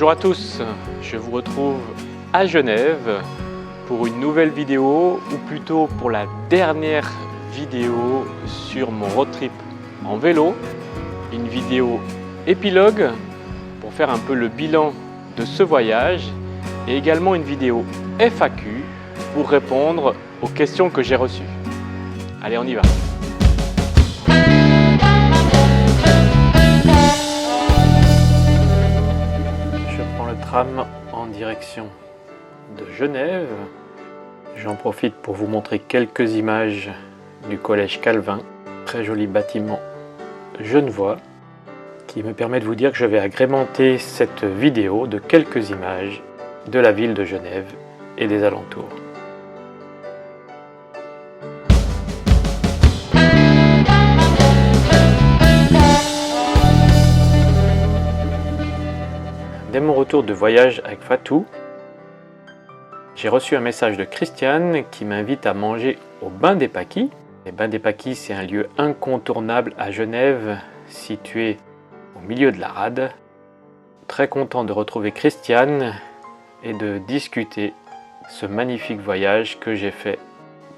Bonjour à tous, je vous retrouve à Genève pour une nouvelle vidéo, ou plutôt pour la dernière vidéo sur mon road trip en vélo. Une vidéo épilogue pour faire un peu le bilan de ce voyage et également une vidéo FAQ pour répondre aux questions que j'ai reçues. Allez, on y va! En direction de Genève. J'en profite pour vous montrer quelques images du collège Calvin, très joli bâtiment genevois, qui me permet de vous dire que je vais agrémenter cette vidéo de quelques images de la ville de Genève et des alentours. Dès mon retour de voyage avec Fatou, j'ai reçu un message de Christiane qui m'invite à manger au Bain des Paquis. Les Bains des Paquis, c'est un lieu incontournable à Genève, situé au milieu de la rade. Très content de retrouver Christiane et de discuter ce magnifique voyage que j'ai fait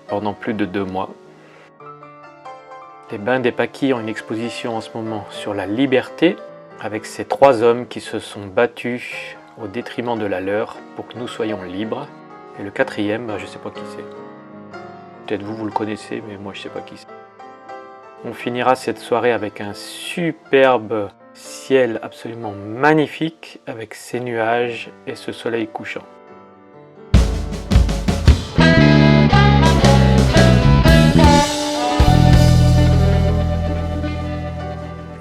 pendant plus de 2 mois. Les Bains des Paquis ont une exposition en ce moment sur la liberté, avec ces 3 hommes qui se sont battus au détriment de la leur pour que nous soyons libres. Et le 4e, je ne sais pas qui c'est. Peut-être vous le connaissez, mais moi je ne sais pas qui c'est. On finira cette soirée avec un superbe ciel absolument magnifique, avec ces nuages et ce soleil couchant.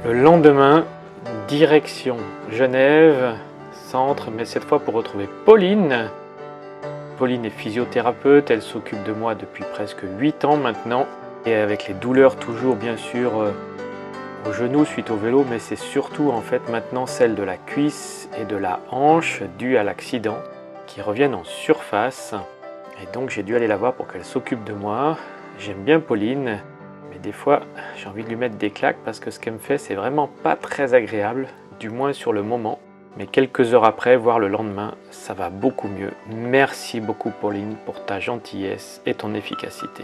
Le lendemain, direction Genève, centre, mais cette fois pour retrouver Pauline. Pauline est physiothérapeute, elle s'occupe de moi depuis presque 8 ans maintenant. Et avec les douleurs toujours bien sûr au genou suite au vélo, mais c'est surtout en fait maintenant celle de la cuisse et de la hanche due à l'accident qui reviennent en surface. Et donc j'ai dû aller la voir pour qu'elle s'occupe de moi. J'aime bien Pauline. Mais des fois, j'ai envie de lui mettre des claques parce que ce qu'elle me fait, c'est vraiment pas très agréable, du moins sur le moment. Mais quelques heures après, voire le lendemain, ça va beaucoup mieux. Merci beaucoup Pauline pour ta gentillesse et ton efficacité.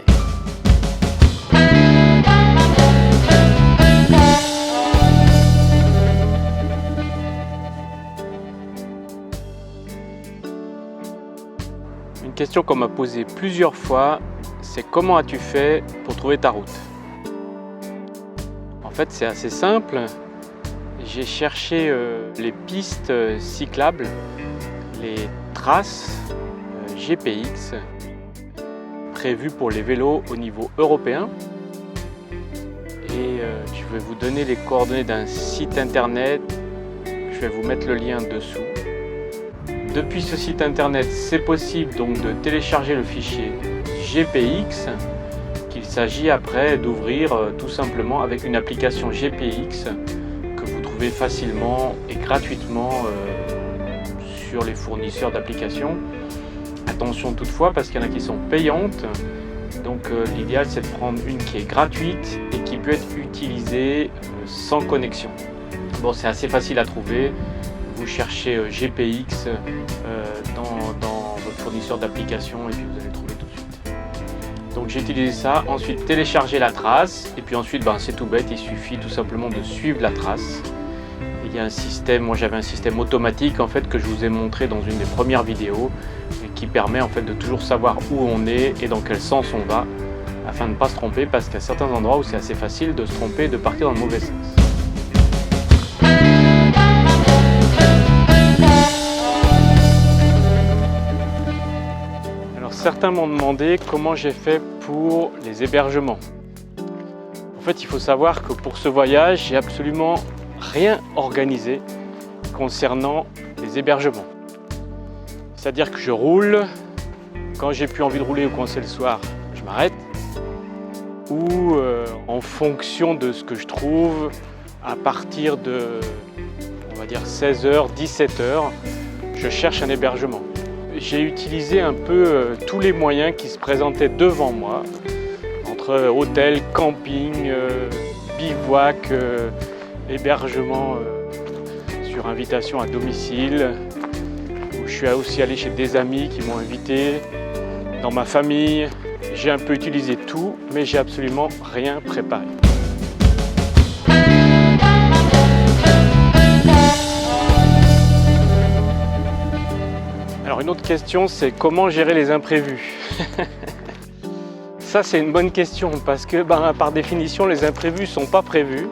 Une question qu'on m'a posée plusieurs fois, c'est comment as-tu fait pour trouver ta route ? En fait, c'est assez simple. J'ai cherché les pistes cyclables, les traces GPX prévues pour les vélos au niveau européen. Et je vais vous donner les coordonnées d'un site internet. Je vais vous mettre le lien dessous. Depuis ce site internet, c'est possible donc de télécharger le fichier GPX. Il s'agit après d'ouvrir tout simplement avec une application GPX que vous trouvez facilement et gratuitement sur les fournisseurs d'applications. Attention toutefois parce qu'il y en a qui sont payantes, donc l'idéal c'est de prendre une qui est gratuite et qui peut être utilisée sans connexion. Bon, c'est assez facile à trouver, vous cherchez GPX dans votre fournisseur d'applications et puis vous allez le trouver tout de suite. Donc j'ai utilisé ça, ensuite télécharger la trace, et puis ensuite c'est tout bête, il suffit tout simplement de suivre la trace. Il y a un système, moi j'avais un système automatique en fait que je vous ai montré dans une des premières vidéos, et qui permet en fait de toujours savoir où on est et dans quel sens on va, afin de ne pas se tromper, parce qu'il y a certains endroits où c'est assez facile de se tromper, de partir dans le mauvais sens. Certains m'ont demandé comment j'ai fait pour les hébergements. En fait, il faut savoir que pour ce voyage, j'ai absolument rien organisé concernant les hébergements. C'est-à-dire que je roule, quand j'ai plus envie de rouler ou quand c'est le soir, je m'arrête. Ou en fonction de ce que je trouve, à partir de, on va dire 16h, 17h, je cherche un hébergement. J'ai utilisé un peu tous les moyens qui se présentaient devant moi, entre hôtel, camping, bivouac, hébergement sur invitation à domicile, je suis aussi allé chez des amis qui m'ont invité, dans ma famille. J'ai un peu utilisé tout, mais j'ai absolument rien préparé. Alors une autre question, c'est comment gérer les imprévus? Ça c'est une bonne question parce que par définition les imprévus ne sont pas prévus.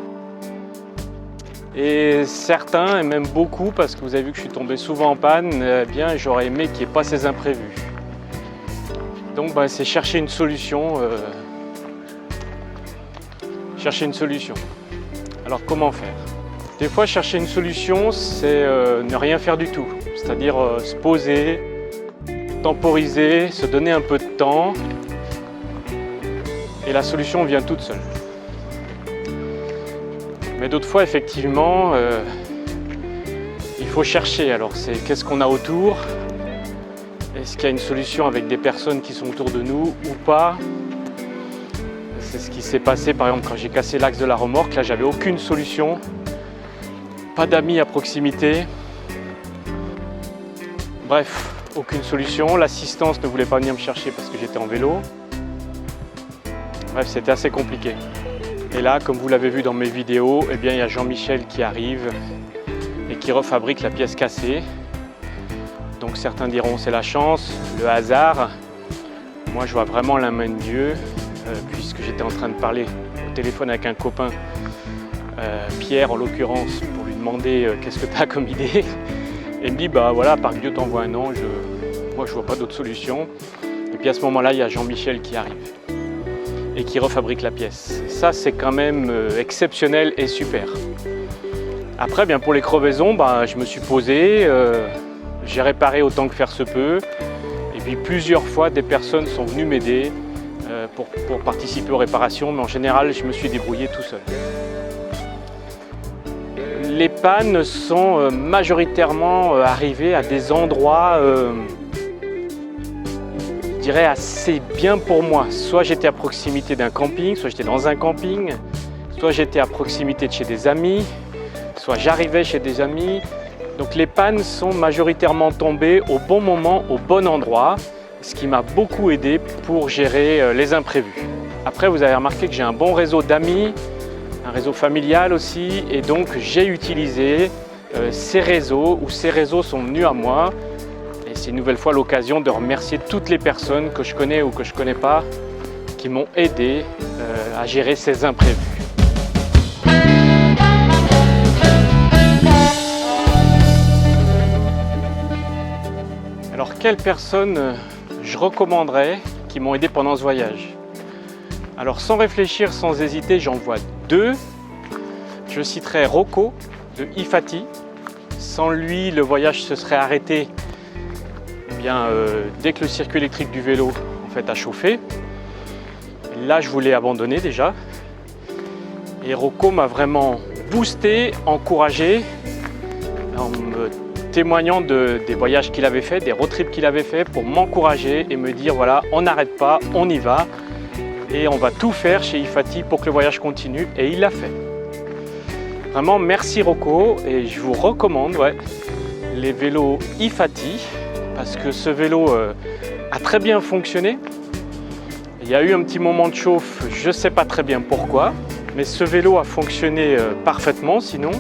Et certains, et même beaucoup, parce que vous avez vu que je suis tombé souvent en panne, eh bien j'aurais aimé qu'il n'y ait pas ces imprévus. Donc c'est chercher une solution. Alors comment faire? Des fois chercher une solution, c'est ne rien faire du tout. C'est-à-dire se poser, temporiser, se donner un peu de temps. Et la solution vient toute seule. Mais d'autres fois, effectivement, il faut chercher. Alors, c'est qu'est-ce qu'on a autour? Est-ce qu'il y a une solution avec des personnes qui sont autour de nous ou pas? C'est ce qui s'est passé, par exemple, quand j'ai cassé l'axe de la remorque. Là, j'avais aucune solution. Pas d'amis à proximité. Bref, aucune solution. L'assistance ne voulait pas venir me chercher parce que j'étais en vélo. Bref, c'était assez compliqué. Et là, comme vous l'avez vu dans mes vidéos, eh bien, il y a Jean-Michel qui arrive et qui refabrique la pièce cassée. Donc certains diront c'est la chance, le hasard. Moi, je vois vraiment la main de Dieu, puisque j'étais en train de parler au téléphone avec un copain, Pierre en l'occurrence, pour lui demander qu'est-ce que tu as comme idée. Et il me dit, voilà, par Dieu t'envoie un ange, moi je vois pas d'autre solution. Et puis à ce moment-là, il y a Jean-Michel qui arrive et qui refabrique la pièce. Ça, c'est quand même exceptionnel et super. Après, bien pour les crevaisons, je me suis posé, j'ai réparé autant que faire se peut. Et puis plusieurs fois, des personnes sont venues m'aider pour participer aux réparations, mais en général, je me suis débrouillé tout seul. Les pannes sont majoritairement arrivées à des endroits, je dirais, assez bien pour moi. Soit j'étais à proximité d'un camping, soit j'étais dans un camping, soit j'étais à proximité de chez des amis, soit j'arrivais chez des amis. Donc les pannes sont majoritairement tombées au bon moment, au bon endroit, ce qui m'a beaucoup aidé pour gérer les imprévus. Après, vous avez remarqué que j'ai un bon réseau d'amis, un réseau familial aussi, et donc j'ai utilisé ces réseaux, ou ces réseaux sont venus à moi. Et c'est une nouvelle fois l'occasion de remercier toutes les personnes que je connais ou que je ne connais pas qui m'ont aidé à gérer ces imprévus. Alors, quelles personnes je recommanderais qui m'ont aidé pendant ce voyage? Alors, sans réfléchir, sans hésiter, j'en vois deux. Je citerai Rocco de Ifati. Sans lui, le voyage se serait arrêté dès que le circuit électrique du vélo a chauffé. Là, je voulais abandonner déjà. Et Rocco m'a vraiment boosté, encouragé, en me témoignant des voyages qu'il avait fait, des road trips qu'il avait fait, pour m'encourager et me dire voilà, on n'arrête pas, on y va et on va tout faire chez Ifati pour que le voyage continue, et il l'a fait. Vraiment merci Rocco, et je vous recommande les vélos Ifati parce que ce vélo a très bien fonctionné. Il y a eu un petit moment de chauffe, je ne sais pas très bien pourquoi, mais ce vélo a fonctionné parfaitement sinon.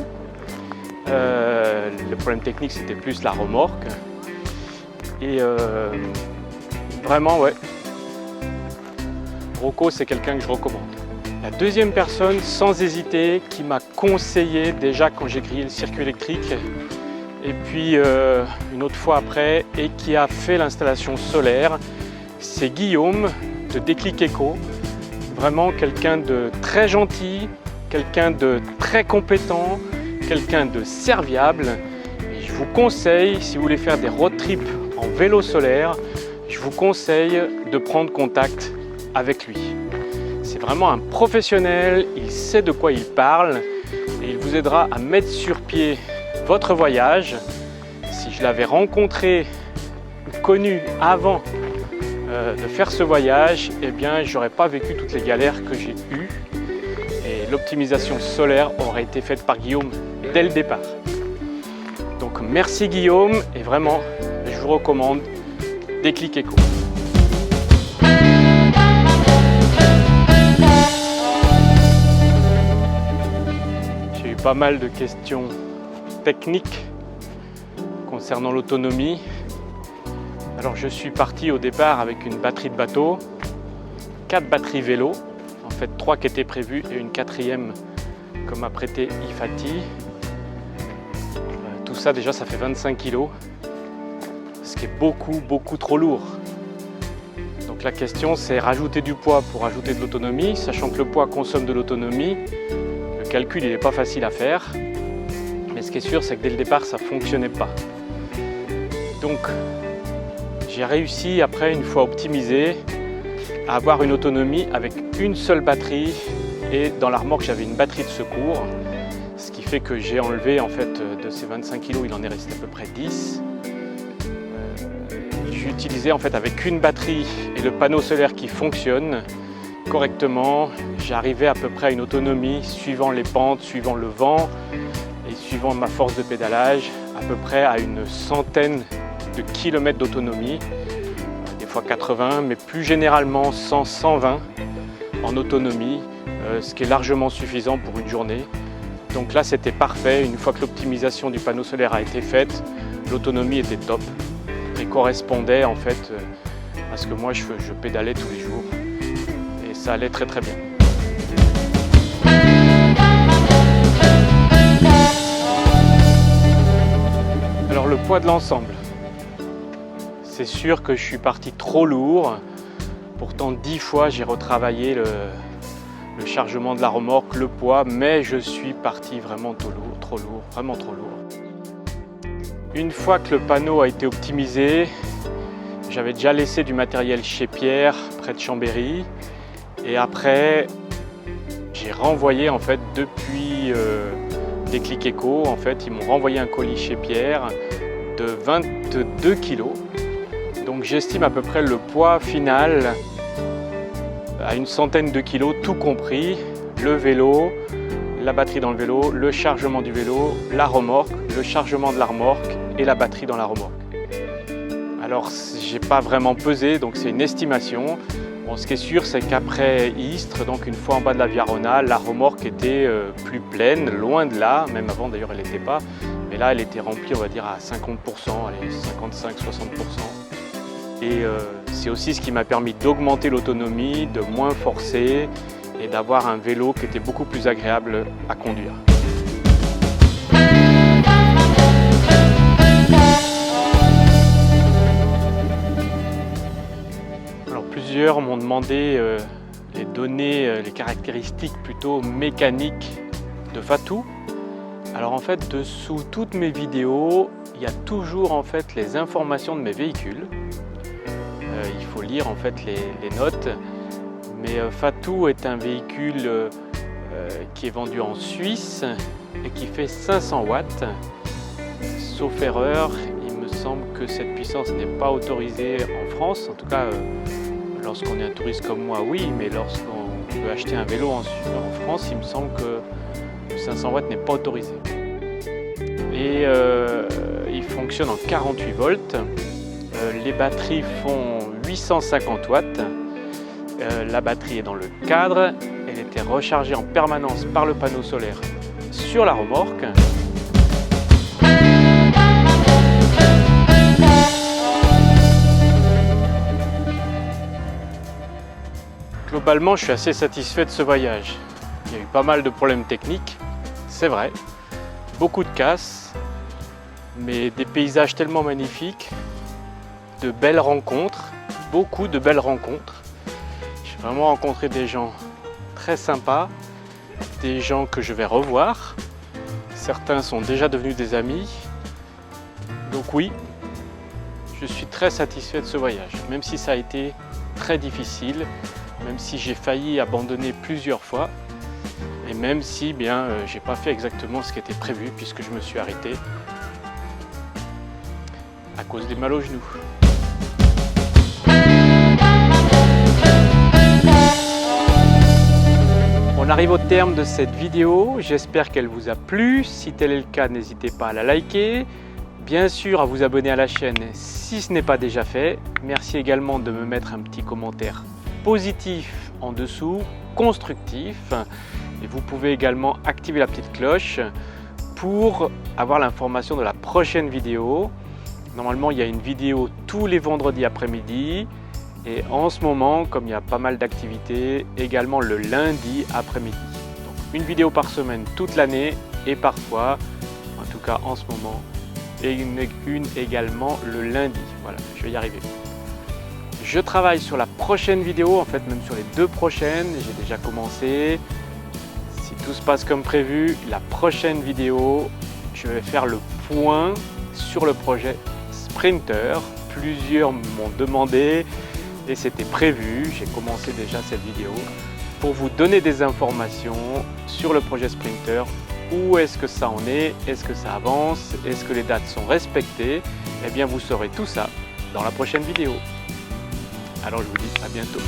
Le problème technique, c'était plus la remorque. Et vraiment, Rocco, c'est quelqu'un que je recommande. La deuxième personne, sans hésiter, qui m'a conseillé déjà quand j'ai grillé le circuit électrique, et puis une autre fois après, et qui a fait l'installation solaire, c'est Guillaume de Déclic Eco. Vraiment quelqu'un de très gentil, quelqu'un de très compétent, quelqu'un de serviable. Et je vous conseille, si vous voulez faire des road trips en vélo solaire, je vous conseille de prendre contact avec lui. C'est vraiment un professionnel, il sait de quoi il parle et il vous aidera à mettre sur pied votre voyage. Si je l'avais rencontré ou connu avant de faire ce voyage, eh bien, je n'aurais pas vécu toutes les galères que j'ai eues et l'optimisation solaire aurait été faite par Guillaume dès le départ. Donc merci Guillaume, et vraiment, je je vous recommande Déclic Eco. J'ai eu pas mal de questions techniques concernant l'autonomie. Alors je suis parti au départ avec une batterie de bateau, 4 batteries vélo, en fait 3 qui étaient prévues et une 4e que m'a prêté Ifati. Tout ça déjà ça fait 25 kg, ce qui est beaucoup trop lourd. Donc la question c'est rajouter du poids pour ajouter de l'autonomie, sachant que le poids consomme de l'autonomie. Le calcul il n'est pas facile à faire, mais ce qui est sûr c'est que dès le départ ça ne fonctionnait pas. Donc j'ai réussi après, une fois optimisé, à avoir une autonomie avec une seule batterie, et dans la remorque j'avais une batterie de secours, ce qui fait que j'ai enlevé en fait de ces 25 kg, il en est resté à peu près 10. J'utilisais en fait avec une batterie et le panneau solaire qui fonctionne correctement, j'arrivais à peu près à une autonomie suivant les pentes, suivant le vent et suivant ma force de pédalage, à peu près à une centaine de kilomètres d'autonomie, des fois 80, mais plus généralement 100-120 en autonomie, ce qui est largement suffisant pour une journée. Donc là c'était parfait, une fois que l'optimisation du panneau solaire a été faite, l'autonomie était top et correspondait en fait à ce que moi je pédalais tous les jours et ça allait très bien. Alors le poids de l'ensemble. C'est sûr que je suis parti trop lourd, pourtant 10 fois j'ai retravaillé le chargement de la remorque, le poids, mais je suis parti vraiment trop lourd, vraiment trop lourd. Une fois que le panneau a été optimisé, j'avais déjà laissé du matériel chez Pierre, près de Chambéry, et après j'ai renvoyé en fait depuis Déclic Eco, en fait ils m'ont renvoyé un colis chez Pierre de 22 kg. Donc j'estime à peu près le poids final à une centaine de kilos, tout compris, le vélo, la batterie dans le vélo, le chargement du vélo, la remorque, le chargement de la remorque et la batterie dans la remorque. Alors j'ai pas vraiment pesé, donc c'est une estimation. Bon, ce qui est sûr c'est qu'après Istres, donc une fois en bas de la Via Rona, la remorque était plus pleine, loin de là, même avant d'ailleurs elle n'était pas, mais là elle était remplie on va dire à 50%, allez 55-60%. Et c'est aussi ce qui m'a permis d'augmenter l'autonomie, de moins forcer et d'avoir un vélo qui était beaucoup plus agréable à conduire. Alors plusieurs m'ont demandé les données, les caractéristiques plutôt mécaniques de Fatou. Alors en fait dessous toutes mes vidéos, il y a toujours en fait les informations de mes véhicules. Il faut lire en fait les notes, mais Fatou est un véhicule qui est vendu en Suisse et qui fait 500 watts. Sauf erreur, il me semble que cette puissance n'est pas autorisée en France. En tout cas, lorsqu'on est un touriste comme moi, oui, mais lorsqu'on veut acheter un vélo en France, il me semble que 500 watts n'est pas autorisé. Et il fonctionne en 48 volts. Les batteries font 850 watts. La batterie est dans le cadre. Elle était rechargée en permanence par le panneau solaire sur la remorque. Globalement, je suis assez satisfait de ce voyage. Il y a eu pas mal de problèmes techniques, c'est vrai. Beaucoup de casses, mais des paysages tellement magnifiques. De belles rencontres, beaucoup de belles rencontres. J'ai vraiment rencontré des gens très sympas, des gens que je vais revoir. Certains sont déjà devenus des amis. Donc oui, je suis très satisfait de ce voyage, même si ça a été très difficile, même si j'ai failli abandonner plusieurs fois, et même si j'ai pas fait exactement ce qui était prévu puisque je me suis arrêté à cause des mal aux genoux. On arrive au terme de cette vidéo, j'espère qu'elle vous a plu. Si tel est le cas, n'hésitez pas à la liker, bien sûr à vous abonner à la chaîne si ce n'est pas déjà fait. Merci également de me mettre un petit commentaire positif en dessous, constructif. Et vous pouvez également activer la petite cloche pour avoir l'information de la prochaine vidéo. Normalement, il y a une vidéo tous les vendredis après-midi. Et en ce moment, comme il y a pas mal d'activités, également le lundi après-midi. Donc une vidéo par semaine toute l'année et parfois, en tout cas en ce moment, et une également le lundi. Voilà, je vais y arriver. Je travaille sur la prochaine vidéo, en fait même sur les 2 prochaines. J'ai déjà commencé. Si tout se passe comme prévu, la prochaine vidéo, je vais faire le point sur le projet Sprinter. Plusieurs m'ont demandé et c'était prévu. J'ai commencé déjà cette vidéo pour vous donner des informations sur le projet Sprinter. Où est-ce que ça en est? Est-ce que ça avance? Est-ce que les dates sont respectées? Eh bien, vous saurez tout ça dans la prochaine vidéo. Alors, je vous dis à bientôt.